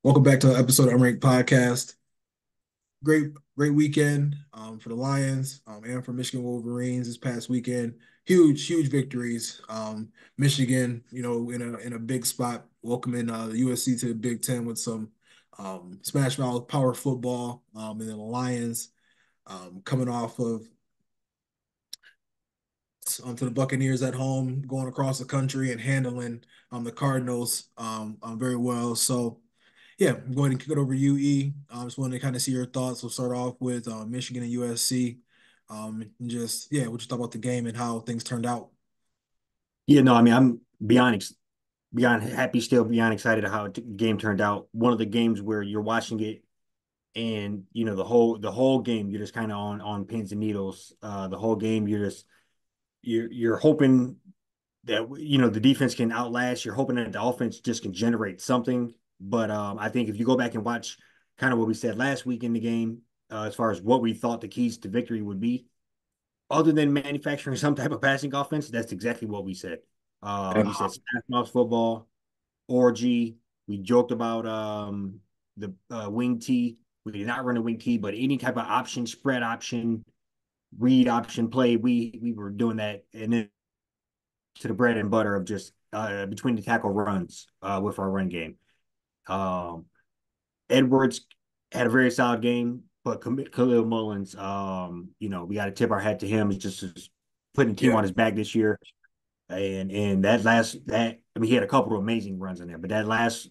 Welcome back to an episode of Unranked Podcast. Great weekend for the Lions and for Michigan Wolverines this past weekend. Huge victories. Michigan, in a big spot, welcoming the USC to the Big Ten with some smash mouth power football. And then the Lions coming off of to the Buccaneers at home, going across the country and handling the Cardinals very well. So yeah, I'm going to kick it over to you, E. Just wanted to kind of see your thoughts. We'll start off with Michigan and USC. And just, yeah, what you thought about the game and how things turned out. Yeah, no, I mean, I'm beyond happy, still beyond excited how the game turned out. One of the games where you're watching it, and the whole game you're just kind of on pins and needles. The whole game you're hoping that the defense can outlast. You're hoping that the offense just can generate something. But I think if you go back and watch kind of what we said last week in the game, as far as what we thought the keys to victory would be, other than manufacturing some type of passing offense, that's exactly what we said. We said smash mouth football, orgy. We joked about the wing tee. We did not run a wing tee, but any type of option, spread option, read option play, we were doing that, and then to the bread and butter of just between the tackle runs with our run game. Um, Edwards had a very solid game, but Khalil Mullins, we got to tip our hat to him. He's just putting the team Yeah, on his back this year. And I mean, he had a couple of amazing runs in there, but that last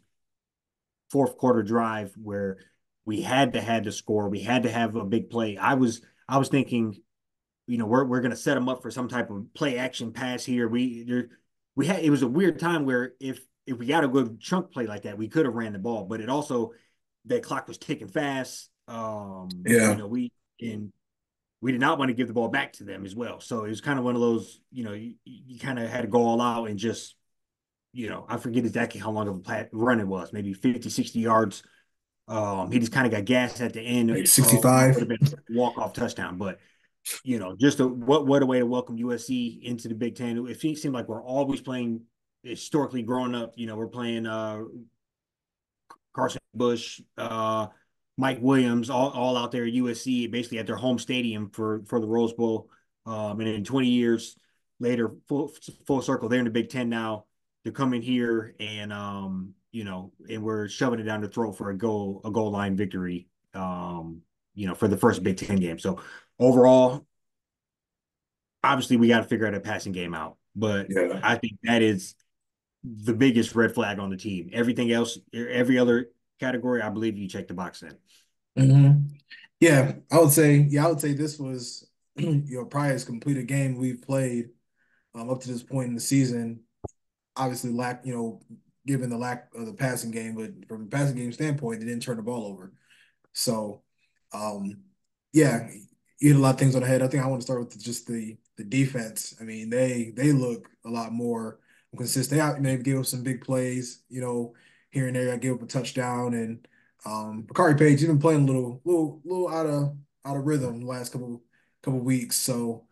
fourth quarter drive where we had to have the score, we had to have a big play. I was thinking, we're gonna set them up for some type of play action pass here. We had, it was a weird time where if we got a good chunk play like that, we could have ran the ball, but it also, that clock was ticking fast. yeah, And we did not want to give the ball back to them as well. So it was kind of one of those, you kind of had to go all out and just, I forget exactly how long of a run it was, maybe 50, 60 yards. He just kind of got gassed at the end. like Would 65. have been a walk-off touchdown. But, just what a way to welcome USC into the Big Ten. It seemed like we're always playing historically growing up. We're playing Carson Bush, Mike Williams, all out there at USC, basically at their home stadium for the Rose Bowl. And in 20 years later, full circle, they're in the Big Ten now. They're coming here, and and we're shoving it down the throat for a goal line victory. For the first Big Ten game. So overall, obviously, we got to figure out a passing game out, but Yeah. I think that is the biggest red flag on the team. Everything else, every other category, I believe you check the box in. hmm Yeah, I would say this was, probably as complete a game we've played up to this point in the season. Obviously, given the lack of the passing game, but from a passing game standpoint, they didn't turn the ball over. So, um, yeah, you hit a lot of things on the head. I think I want to start with just the defense. I mean, they look a lot more consistent. They gave up some big plays, here and there. I gave up a touchdown, and Bakari Page even playing a little out of rhythm the last couple weeks. So,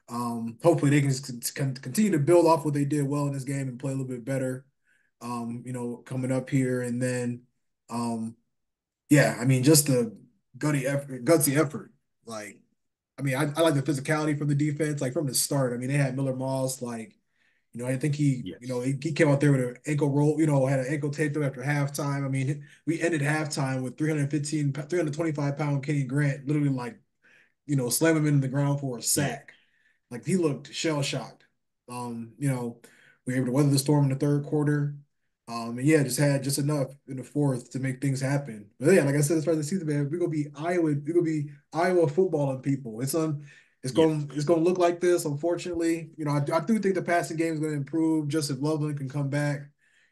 hopefully they can just continue to build off what they did well in this game and play a little bit better. Coming up here, and then um yeah, I mean, just the gutsy effort. Like, I mean, I like the physicality from the defense, like from the start. I mean, they had Miller Moss, like, I think Yes. he came out there with an ankle roll, had an ankle taped up after halftime. I mean, we ended halftime with 325 pound Kenny Grant, literally like, slam him into the ground for a Yeah. sack. Like he looked shell shocked. We were able to weather the storm in the third quarter. And yeah, just had just enough in the fourth to make things happen. But yeah, like I said, as far as the season, man, we're gonna be Iowa footballing people. It's Yeah. gonna look like this, unfortunately. I do think the passing game is gonna improve just if Loveland can come back.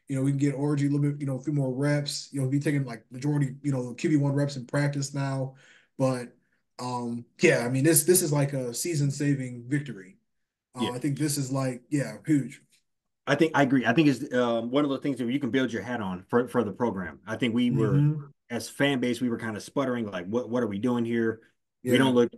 We can get Orgy a little bit, a few more reps. Be taking like majority, QB1 reps in practice now. But yeah, I mean this is like a season saving victory. Yeah. I think this is like, yeah, huge. I think I agree. I think it's one of the things that you can build your hat on for the program. I think we were, Hmm. as fan base, we were kind of sputtering, like, what are we doing here? We Yeah. don't look,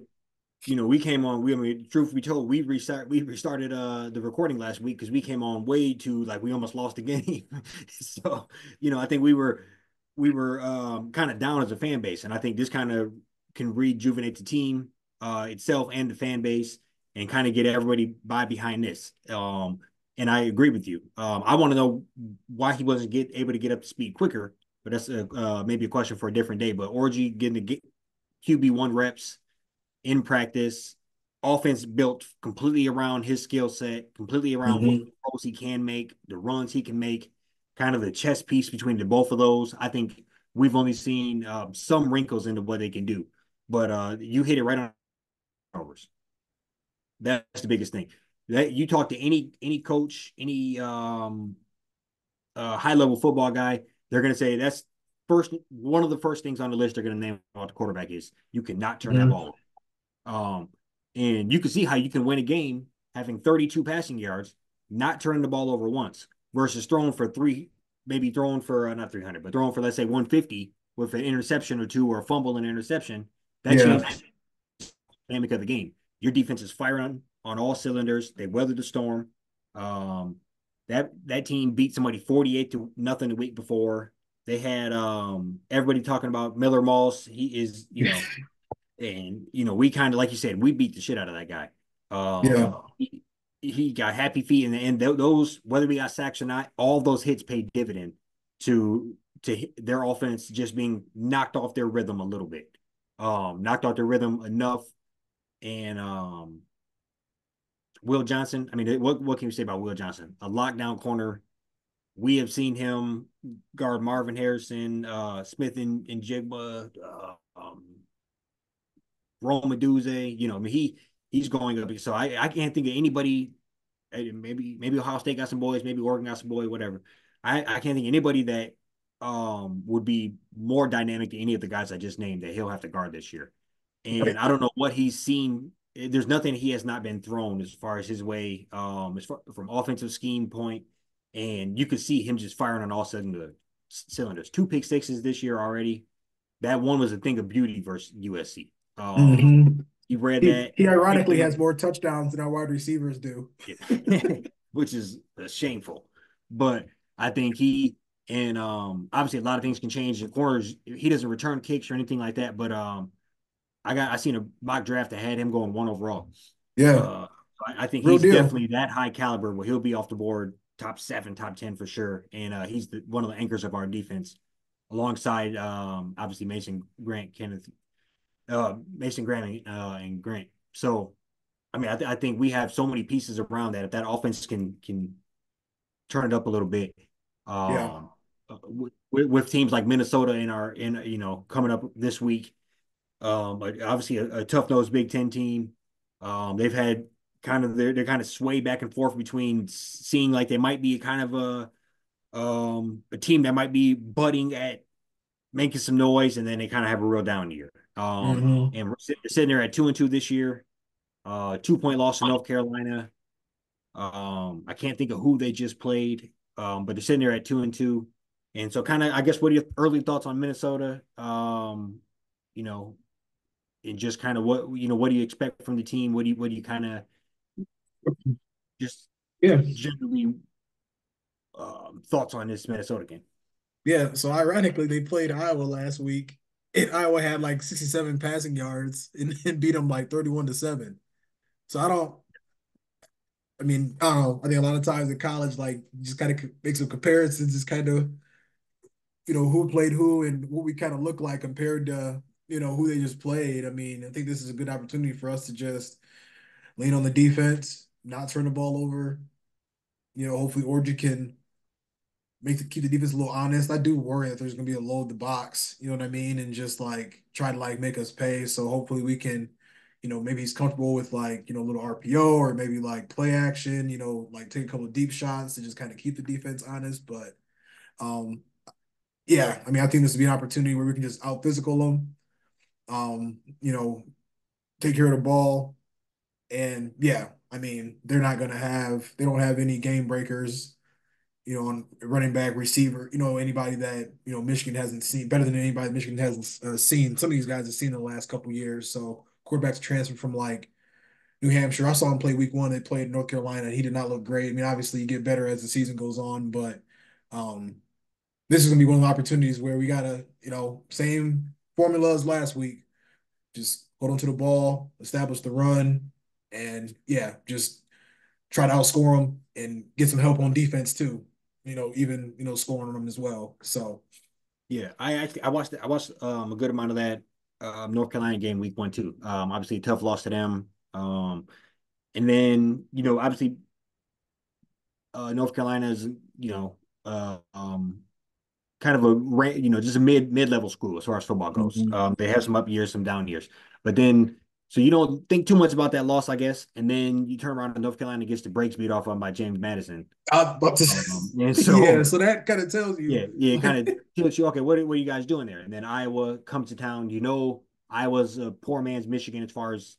we came on. I mean, truth be told, we restarted the recording last week because we came on way too, like, we almost lost the game. So, I think we were. kind of down as a fan base, and I think this kind of can rejuvenate the team itself and the fan base, and kind of get everybody by behind this. And I agree with you. I want to know why he wasn't able to get up to speed quicker, but that's maybe a question for a different day. But Orgy getting to get QB1 reps in practice, offense built completely around his skill set, completely around what Hmm. throws he can make, the runs he can make, kind of the chess piece between the both of those. I think we've only seen some wrinkles into what they can do, but you hit it right on overs. That's the biggest thing. That you talk to any coach, any high level football guy, they're going to say that's first one of the first things on the list they're going to name about the quarterback is you cannot turn that Hmm. ball um, and you can see how you can win a game having 32 passing yards, not turning the ball over once, versus throwing for maybe throwing for not 300, but throwing for, let's say, 150 with an interception or two or a fumble and interception. That Yeah. changes the dynamic of the game. Your defense is firing on all cylinders. They weathered the storm. Um, that team beat somebody 48 to nothing the week before. They had everybody talking about Miller Moss. He is, and we kind of like you said, we beat the shit out of that guy. Yeah. He got happy feet, and those whether we got sacks or not, all those hits paid dividend to their offense just being knocked off their rhythm a little bit, knocked off their rhythm enough. And Will Johnson, I mean, what can you say about Will Johnson? A lockdown corner. We have seen him guard Marvin Harrison, Smith and Jigba, Rome Meduze, I mean, he's going up. So I can't think of anybody. Maybe Ohio State got some boys, maybe Oregon got some boys, whatever. I can't think of anybody that would be more dynamic than any of the guys I just named that he'll have to guard this year. And I don't know what he's seen. There's nothing he has not been thrown as far as his way, from offensive scheme point, and you could see him just firing on all cylinders. Two pick sixes this year already. That one was a thing of beauty versus USC. Hmm. You read He, that, he ironically has more touchdowns than our wide receivers do. which is shameful. But I think he and obviously a lot of things can change. The corners, he doesn't return kicks or anything like that. But I seen a mock draft that had him going one overall. Yeah, Uh, I think real he's deal. definitely that high caliber where he'll be off the board top seven, top 10 for sure. And he's one of the anchors of our defense alongside obviously Mason Graham and Grant. So I mean, I think we have so many pieces around that if that offense can turn it up a little bit, Yeah. um, with teams like Minnesota in coming up this week, but obviously a tough nosed Big Ten team. They've had they're kind of sway back and forth between seeing like they might be kind of a team that might be budding at making some noise, and then they kind of have a real down year. Hmm. And we're sitting there at 2-2 this year. 2-point loss to North Carolina. I can't think of who they just played, but they're sitting there at 2-2. And so, kind of, I guess, what are your early thoughts on Minnesota? You know, and just kind of what do you expect from the team? What do you kind of just Yeah. generally thoughts on this Minnesota game? Yeah. So ironically, they played Iowa last week, and Iowa had like 67 passing yards and beat them like 31-7. So I mean, I don't know. I think a lot of times in college, like, you just kind of make some comparisons, just kind of, who played who and what we kind of look like compared to, who they just played. I mean, I think this is a good opportunity for us to just lean on the defense, not turn the ball over. Hopefully Orji can keep the defense a little honest. I do worry that there's gonna be a load the box, you know what I mean, and just like try to like make us pay. So hopefully we can, maybe he's comfortable with like, a little RPO or maybe like play action, like take a couple of deep shots to just kind of keep the defense honest. But um yeah, I mean I think this would be an opportunity where we can just out physical them, um, you know, take care of the ball. And yeah, I mean, they don't have any game breakers, on running back, receiver, anybody that, Michigan hasn't seen better than anybody Michigan hasn't seen. Some of these guys have seen in the last couple of years. So quarterbacks transfer from like New Hampshire. I saw him play week one. They played North Carolina. He did not look great. I mean, obviously you get better as the season goes on, but um, this is gonna be one of the opportunities where we gotta, same formula as last week. Just hold on to the ball, establish the run, and yeah, just try to outscore them and get some help on defense too. Even scoring on them as well. So Yeah, I watched a good amount of that North Carolina game week 1 too. Obviously tough loss to them. And then obviously North Carolina is uh, um, kind of just a mid level school as far as football goes. mhm. They have some up years, some down years, but then so you don't think too much about that loss, I guess, and then you turn around and North Carolina gets the brakes beat off on by James Madison, I was about to, and yeah. so So that kind of tells you, yeah, it kind like, of tells you, okay, what are you guys doing there? And then Iowa comes to town. Iowa's a poor man's Michigan as far as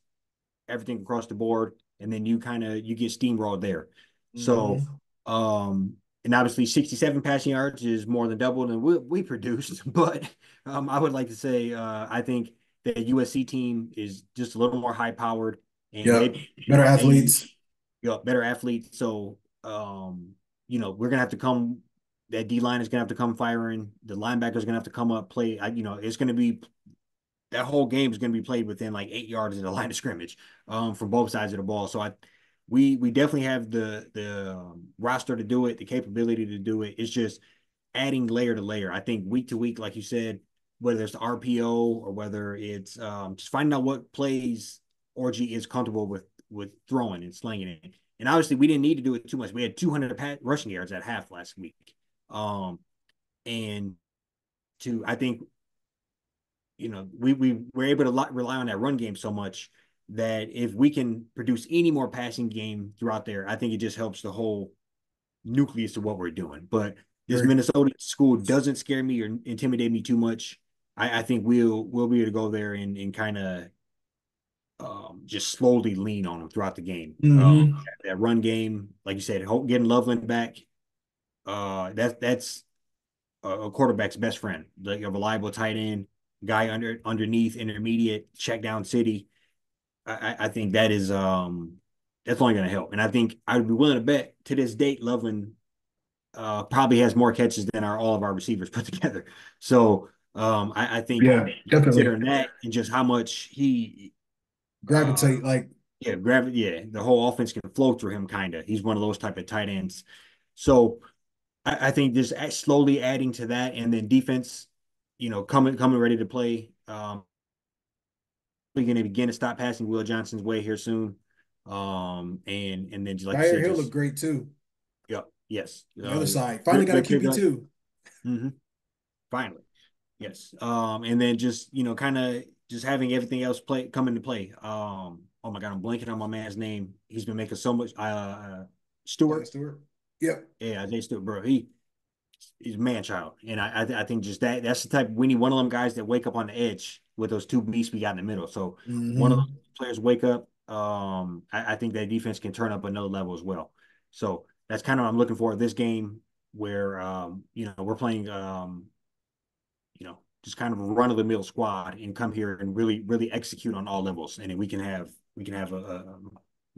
everything across the board, and then you get steamrolled there. So, mhm. um, and obviously 67 passing yards is more than double than we produced. But I would like to say I think the USC team is just a little more high powered, and Yep, better they athletes. better athletes. So we're gonna have to come. That D line is gonna have to come firing. The linebacker is gonna have to come up play. It's gonna be that whole game is going to be played within like 8 yards of the line of scrimmage from both sides of the ball. So we definitely have the roster to do it, the capability to do it. It's just adding layer to layer. I think week to week, like you said, whether it's the RPO or whether it's just finding out what plays Orgy is comfortable with throwing and slinging it. And obviously, we didn't need to do it too much. We had 200 rushing yards at half last week, and I think we were able to rely on that run game so much that if we can produce any more passing game throughout there, I think it just helps the whole nucleus of what we're doing. But this Very Minnesota school doesn't scare me or intimidate me too much. I think we'll be able to go there and kind of just slowly lean on them throughout the game. hmm That run game, like you said, getting Loveland back. That's a quarterback's best friend, like a reliable tight end guy underneath intermediate check down city. I think that's only going to help, and I think I would be willing to bet to this date Loveland probably has more catches than all of our receivers put together. So I think Yeah, definitely considering that and just how much he uh, gravitate. Like, the whole offense can flow through him. Kind of, he's one of those type of tight ends. So I think just slowly adding to that, and then defense, coming ready to play. We're going to begin to stop passing Will Johnson's way here soon. And then like you Zaire said, Hill looked just great too. yeah, yes, On the other side, finally got a good QB guy. two. Mm-hmm. Finally, yes. And then just kind of just having everything else come into play. Oh my God, I'm blanking on my man's name. He's been making so much. Stewart, Stewart. Yep. yeah, Isaiah Stewart, bro. He's a man child, and I think just that's the type we need one of them guys that wake up on the edge with those two beasts we got in the middle. So one of those hmm players wake up. I think that defense can turn up another level as well. So that's kind of what I'm looking for this game where we're playing just kind of a run of the mill squad and come here and really execute on all levels, and then we can have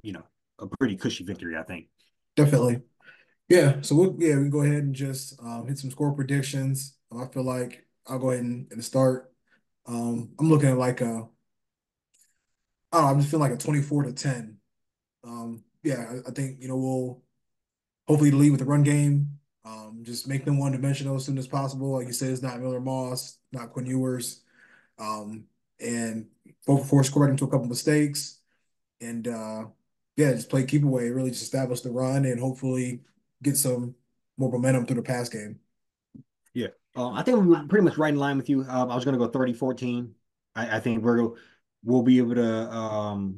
you know a pretty cushy victory, I think. Definitely. Yeah. So we can go ahead and just hit some score predictions. I feel like I'll go ahead and start. I'm looking at like I don't know, I'm just feeling like a 24-10. Yeah, I think we'll hopefully lead with the run game. Just make them one dimensional as soon as possible. Like you said, it's not Miller Moss, not Quinn Ewers. Um, and force correct into a couple mistakes. And yeah, just play keep away, really just establish the run and hopefully get some more momentum through the pass game. Yeah. I think we were pretty much right in line with you. I was going to go 30-14. I think we'll be able to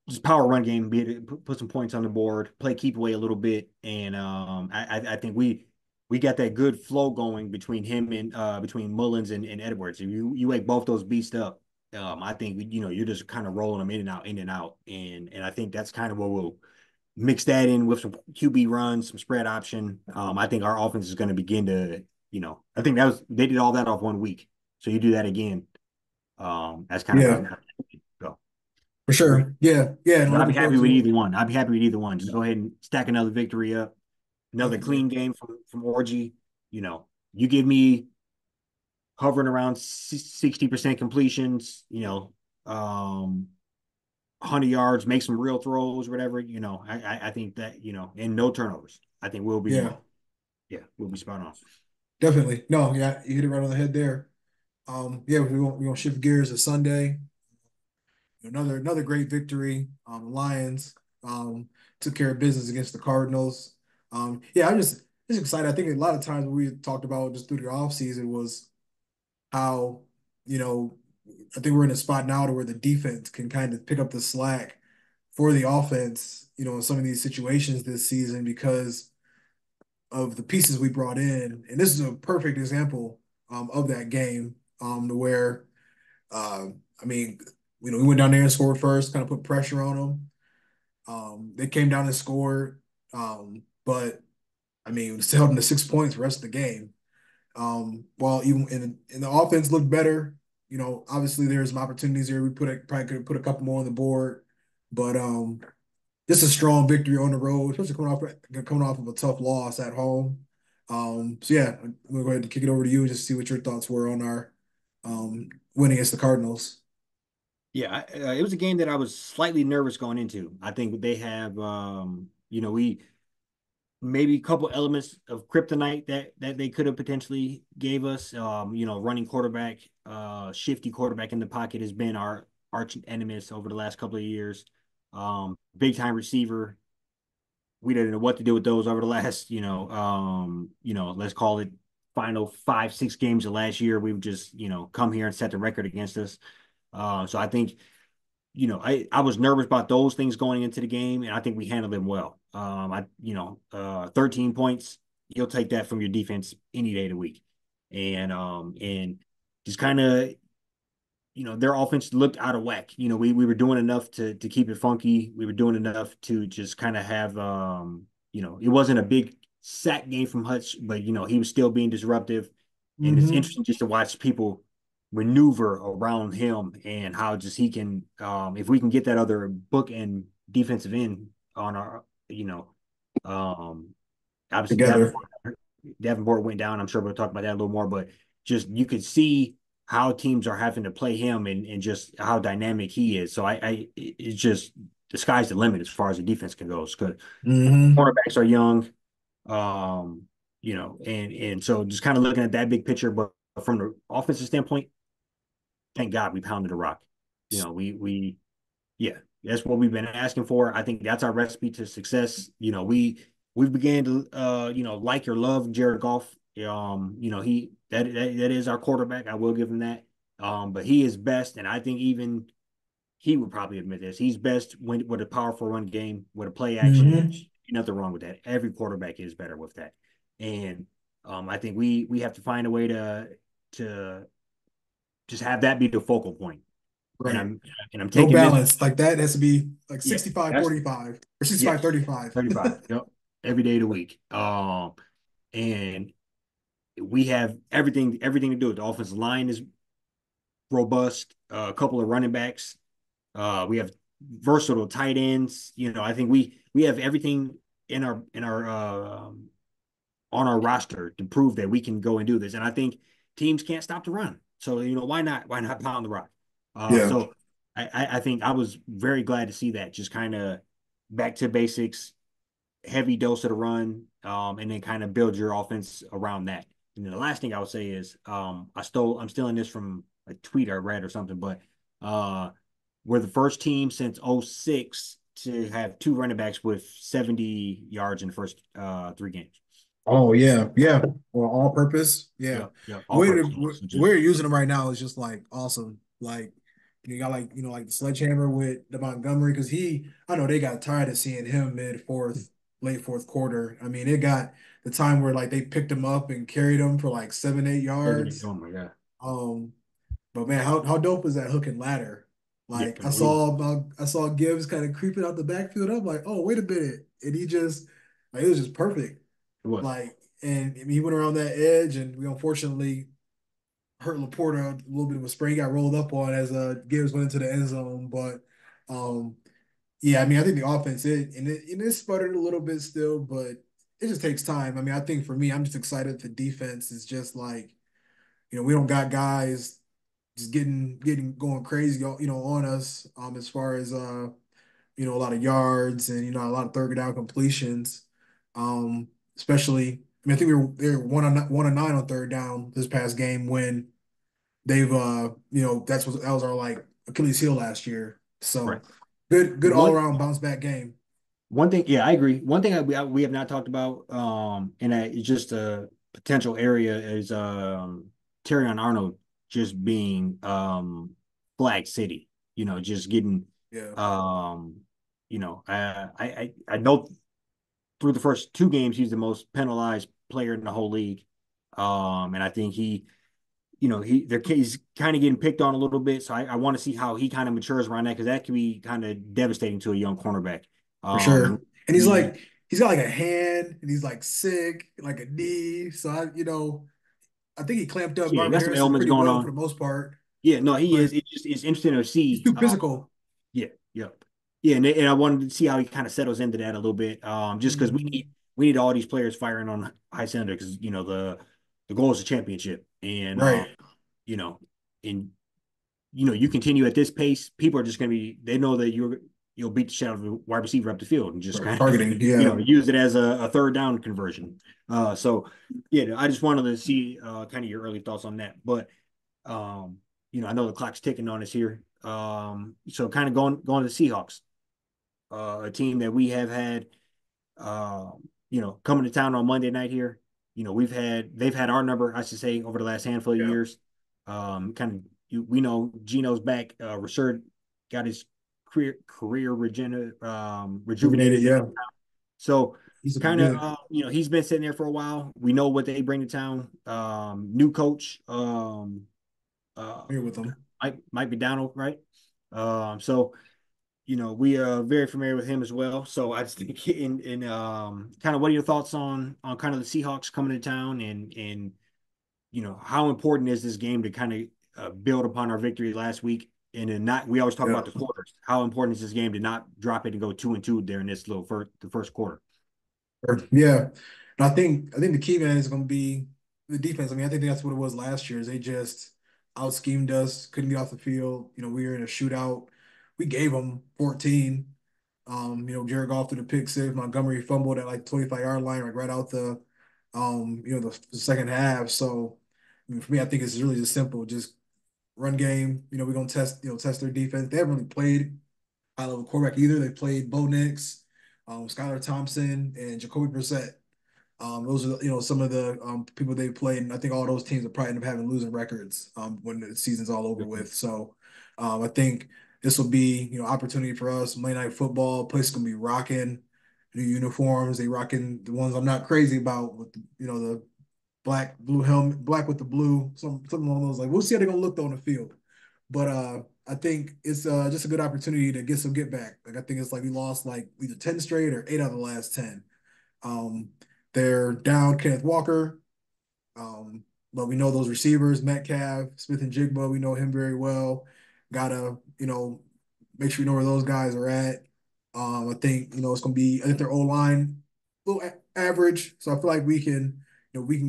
just power run game, be able to put some points on the board, play keep away a little bit, and I think we got that good flow going between him and between Mullins and Edwards. If you wake both those beasts up, I think you're just kind of rolling them in and out, and I think that's kind of what we'll mix that in with some QB runs, some spread option. I think our offense is going to begin to, I think they did all that off 1 week. So you do that again. That's kind of Yeah, go. for Agree. sure. Yeah, yeah, and But I'd be looking forward happy with to it. either one. I'd be happy with either one. Just go ahead and stack another victory up. Another Definitely. clean game from Orgy. you give me hovering around 60% completions, 100 yards, make some real throws, whatever, I think that, and no turnovers. I think Yeah, we'll be spot on. definitely. No, yeah, you hit it right on the head there. Yeah, we're gonna shift gears to Sunday. Another great victory. The Lions took care of business against the Cardinals. Yeah, I'm just excited. I think a lot of times we talked about just through the offseason was how, you know, I think we're in a spot now to where the defense can kind of pick up the slack for the offense, in some of these situations this season because of the pieces we brought in. And this is a perfect example of that game, to where uh, I mean, we went down there and scored first, kind of put pressure on them. They came down and scored, but I mean, still held them to 6 points the rest of the game. While even in the offense looked better, obviously there's some opportunities there. Probably could have put a couple more on the board, but just a strong victory on the road, especially coming off of a tough loss at home. So yeah, we'll go ahead and kick it over to you and just see what your thoughts were on our win against the Cardinals. Yeah, it was a game that I was slightly nervous going into. I think they have, we maybe a couple elements of kryptonite that they could have potentially gave us. Running quarterback, shifty quarterback in the pocket has been our arch nemesis over the last couple of years. Big time receiver. We didn't know what to do with those over the last, let's call it final 5, 6 games of last year. We've just, come here and set the record against us. So I think I was nervous about those things going into the game, and I think we handled them well. 13 points, you'll take that from your defense any day of the week. And just kind of, their offense looked out of whack. We were doing enough to keep it funky. We were doing enough to just kind of have, it wasn't a big sack game from Hutch, but, he was still being disruptive. And it's Mm-hmm. interesting just to watch people maneuver around him and how just he can, if we can get that other book and defensive end on our, um, obviously Together. Davenport went down. I'm sure we'll talk about that a little more, but just you could see how teams are having to play him and just how dynamic he is. So it's just the sky's the limit as far as the defense can go. Because Mm-hmm. cornerbacks are young, and so just kind of looking at that big picture, but from the offensive standpoint, thank God we pounded the rock. We yeah, that's what we've been asking for. I think that's our recipe to success. We began to like or love Jared Goff. He that is our quarterback. I will give him that. But he is best, and I think even he would probably admit this. He's best with a powerful run game, with a play action. Mm-hmm. Nothing wrong with that. Every quarterback is better with that. And I think we have to find a way to just have that be the focal point. And Right. I'm No taking this. balance. Like that has to be like Yeah, 65, that's 45 or 65, yes, 35. 35. Yep, every day of the week. And we have everything to do it. The offensive line is robust. A couple of running backs. We have versatile tight ends. I think we have everything in our on our roster to prove that we can go and do this. And I think teams can't stop the run. So why not pound the rock? Yeah. So I think I was very glad to see that, just kind of back to basics, heavy dose of the run, and then kind of build your offense around that. And then the last thing I would say is I'm stealing this from a tweet I read or something, but uh we're the first team since '06 to have two running backs with 70 yards in the first 3 games. Oh yeah, yeah. Well, all purpose. Yeah. Yep, yep, The all way purpose. that So the way just you're using them right now is just like awesome. Like you got like the sledgehammer with the Montgomery because I know they got tired of seeing him mid fourth, late fourth quarter. I mean, it got the time where like they picked him up and carried him for like 7, 8 yards. oh my god. Um, but man, how dope is that hook and ladder? Yeah, Like no, I saw Gibbs kind of creeping out the backfield. I'm like, oh wait a minute, and it was just perfect. it was. Like, and I mean, he went around that edge, and we unfortunately hurt Laporta a little bit of a sprain. He got rolled up on as Gibbs went into the end zone. But yeah, I mean, I think the offense it sputtered a little bit still, but it just takes time. I mean, I think for me, I'm just excited. The defense is just like, we don't got guys just getting going crazy, on us, as far as a lot of yards and a lot of third down completions. Especially, I mean, I think they're 1 on 9 on third down this past game when they've that was our like Achilles heel last year. Right. So good all One around bounce back game. one thing, yeah, I agree. One thing we have not talked about, and that is just a potential area is Terrion Arnold just being Flag City. Just getting Yeah, um, I know through the first two games he's the most penalized player in the whole league. And I think he's kind of getting picked on a little bit. So I want to see how he kind of matures around that because that can be kind of devastating to a young cornerback. for And sure. And he he's got like a hand and he's like sick, like a knee. So I think he clamped up Yeah, he Marvin got some Harrison ailments pretty going well for on. the most part, Yeah, no, he but is. It's interesting to he's see. too physical. Yeah, yep, yeah, and I wanted to see how he kind of settles into that a little bit. Just because Mhm. we need all these players firing on high cylinder because the goal is a championship, and Right. you know, and you continue at this pace, people are just going to be. They know that you'll beat the shit out of a wide receiver up the field and just Right. kind of Targeting. Yeah. use it as a third down conversion. So yeah, I just wanted to see kind of your early thoughts on that, but. Um, I know the clock's ticking on us here. So kind of going to the Seahawks, a team that we have had, uh, coming to town on Monday night here. They've had our number, I should say, over the last handful of Yeah. years. We know Gino's back. Rashard got his career Ruminated. rejuvenated here. Yeah. So He's looking kind of, good. he's been sitting there for a while. We know what they bring to town. New coach. Uh, Here with him. Mike McDonald, right? So we are very familiar with him as well. So I just think in kind of what are your thoughts on kind of the Seahawks coming to town and how important is this game to kind of build upon our victory last week and then not we always talk Yeah. about the quarters. How important is this game to not drop it and go 2-2 during this the first quarter? Yeah. And I think the key man is going to be the defense. I mean, I think that's what it was last year. Is they just out schemed us, couldn't get off the field. We were in a shootout. We gave them 14. Jared Goff threw the pick six. Montgomery fumbled at like 25-yard line, like right out the second half. So, I mean, for me, I think it's really just simple. Just run game. We're gonna test their defense. They haven't really played high level quarterback either. They played Bo Nix, Skylar Thompson, and Jacoby Brissett. Those are some of the people they played, and I think all those teams will probably end up having losing records when the season's all over with. So I think this will be opportunity for us. Monday Night Football, place is gonna be rocking. New uniforms, they rocking the ones I'm not crazy about with the black blue helmet, black with the blue, something along those. Like we'll see how they're gonna look on the field. But I think it's just a good opportunity to get some get back. Like I think it's like we lost like either 10 straight or 8 out of the last 10. Um, they're down Kenneth Walker. Um, but we know those receivers, Metcalf, Smith and Jigba, we know him very well. Gotta, make sure we know where those guys are at. I think, it's gonna be, I think their O-line a little average. So I feel like we can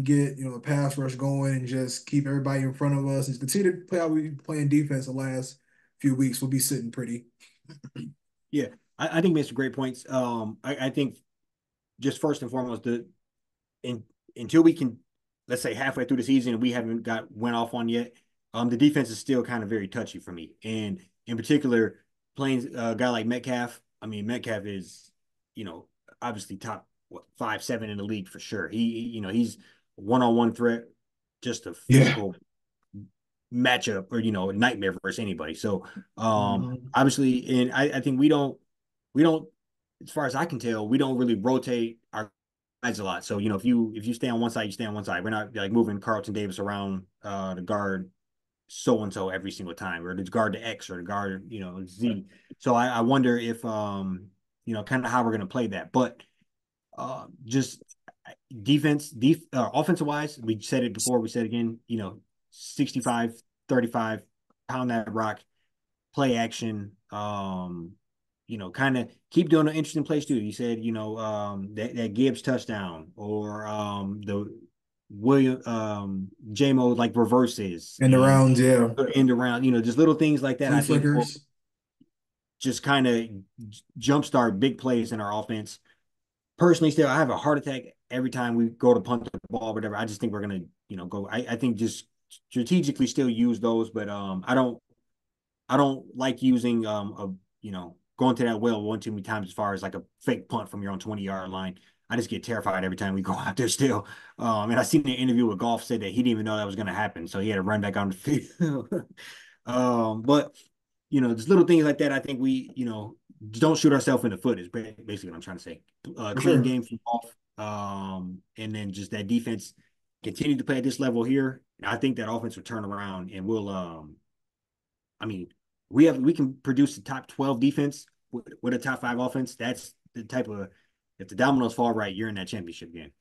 get, the pass rush going and just keep everybody in front of us and continue to play how we playing defense the last few weeks. We'll be sitting pretty. Yeah, I think makes some great points. I think just first and foremost, in, until we can, let's say halfway through the season, and we haven't got went off on yet. The defense is still kind of very touchy for me, and in particular, playing a guy like Metcalf. I mean, Metcalf is, you know, obviously top 5-7 in the league for sure. He's one-on-one threat, just a Yeah. physical matchup or a nightmare versus anybody. So Mhm. obviously, and I think we don't as far as I can tell, we don't really rotate our guys a lot. So if you stay on one side, you stay on one side. We're not like moving Carlton Davis around the guard so and so every single time, or the guard to X or the guard Z. So I wonder if kind of how we're gonna play that. But just offensive wise, we said it before, we said it again, 65-35, pound that rock, play action. kind of keep doing an interesting plays too. You said, that Gibbs touchdown or the William JMO like reverses In the and rounds, yeah. end around, just little things like that. Flea I think will flickers. just kind of jumpstart big plays in our offense. Personally, still, I have a heart attack every time we go to punt the ball, whatever. I just think we're gonna, go. I think just strategically still use those, but I don't like using going to that well one too many times as far as like a fake punt from your own 20-yard line. I just get terrified every time we go out there still. And I seen an interview with Golf said that he didn't even know that was going to happen, so he had to run back on the field. But just little things like that. I think we don't shoot ourselves in the foot is basically what I'm trying to say. For Clean sure. game from off, and then just that defense continue to play at this level here. I think that offense will turn around and we'll I mean, we can produce a top 12 defense with a top 5 offense. That's the type of if the dominoes fall right, you're in that championship game.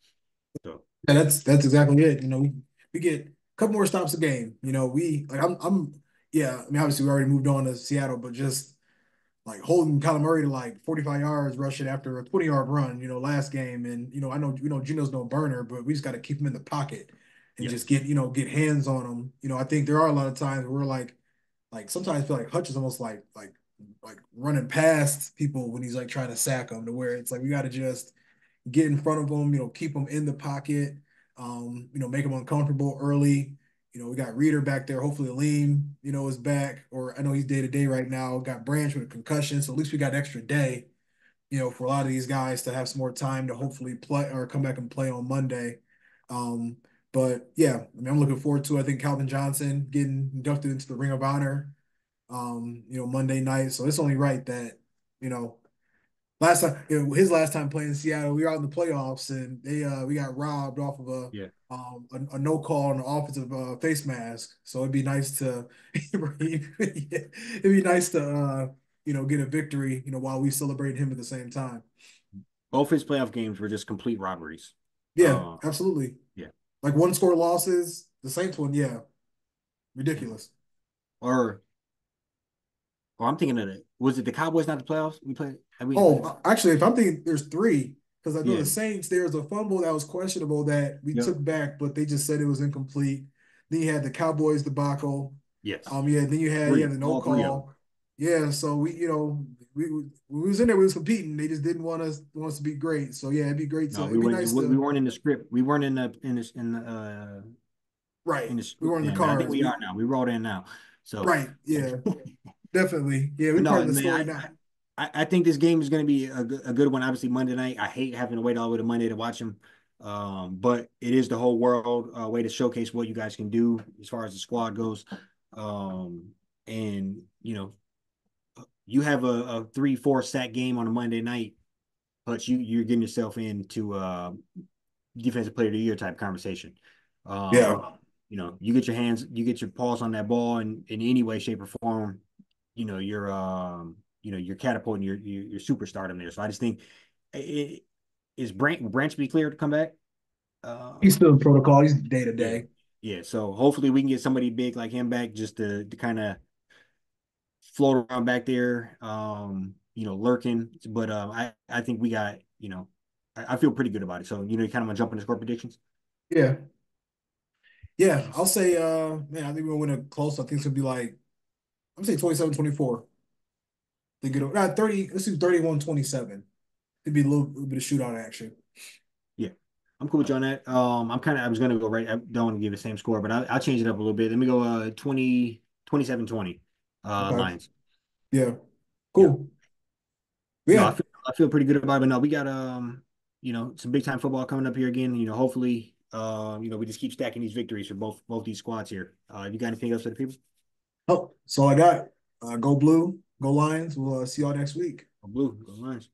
So Yeah, that's exactly it. We get a couple more stops a game. We like I'm yeah, I mean obviously we already moved on to Seattle, but just like holding Kyler Murray to like 45 yards rushing after a 20-yard run, last game. And I know Gino's no burner, but we just got to keep him in the pocket and just yes, get hands on him. I think there are a lot of times where we're like sometimes I feel like Hutch is almost like running past people when he's like trying to sack them to where it's like we got to just get in front of them, keep them in the pocket, make them uncomfortable early. We got Reader back there. Hopefully, Lean, is back. Or I know he's day to day right now. Got Branch with a concussion, so at least we got an extra day, for a lot of these guys to have some more time to hopefully play or come back and play on Monday. Um, but yeah, I mean, I'm looking forward to. I think Calvin Johnson getting inducted into the Ring of Honor, Monday night. So it's only right that you know last time, his last time playing in Seattle, we were out in the playoffs and we got robbed off of yeah. a no call on the offensive face mask. So it'd be nice to it'd be nice to get a victory, while we celebrate him at the same time. Both his playoff games were just complete robberies. Yeah, Uh, absolutely. yeah. Like one score losses, the Saints one, yeah, ridiculous. Or I'm thinking of it. Was it the Cowboys not the playoffs? We played. Oh, actually, if I'm thinking there's three, because I know Yeah. the Saints, there's a fumble that was questionable that we Yep. took back, but they just said it was incomplete. Then you had the Cowboys debacle. Yes. Yeah, then you had Three. the no All three of them. call. Yeah, so we was in there, we was competing. They just didn't want us to be great. So yeah, No, we it'd be weren't. nice We to weren't in the script. We weren't in right. the We script were in the then, but I think cards. we are now. We rolled in now. So, Right, yeah, definitely. Yeah, we but part no, of the man, story now. I think this game is going to be a good one. Obviously, Monday night. I hate having to wait all the way to Monday to watch them. But it is the whole world way to showcase what you guys can do as far as the squad goes. Um, and you have a 3-4 sack game on a Monday night, but you're getting yourself into defensive player of the year type conversation. Um, Yeah, you get your hands, you get your paws on that ball in any way, shape, or form. You're catapulting your superstardom there. So I just think it, is Branch be clear to come back? he's Um, still in protocol. He's day to yeah, day. yeah. So hopefully we can get somebody big like him back just to kind of float around back there, lurking. But I think we got, I feel pretty good about it. So, you kind of want to jump into score predictions? Yeah. Yeah, I'll say, man, I think we'll win it close. I think it's gonna be like, I'm saying 27-24. They get 30, let's do 31-27. It'd be a little bit of shootout action. Yeah. I'm cool with you on that. I was gonna go right. I don't want to give the same score, but I'll change it up a little bit. Let me go 27-20 Okay. Lions. Yeah. Yeah. Cool. No, Yeah. I feel pretty good about it. But no, we got some big time football coming up here again. Hopefully we just keep stacking these victories for both these squads here. You got anything else for the people? Oh, that's all I got. Go blue, go Lions. We'll see y'all next week. Blue, go Lions.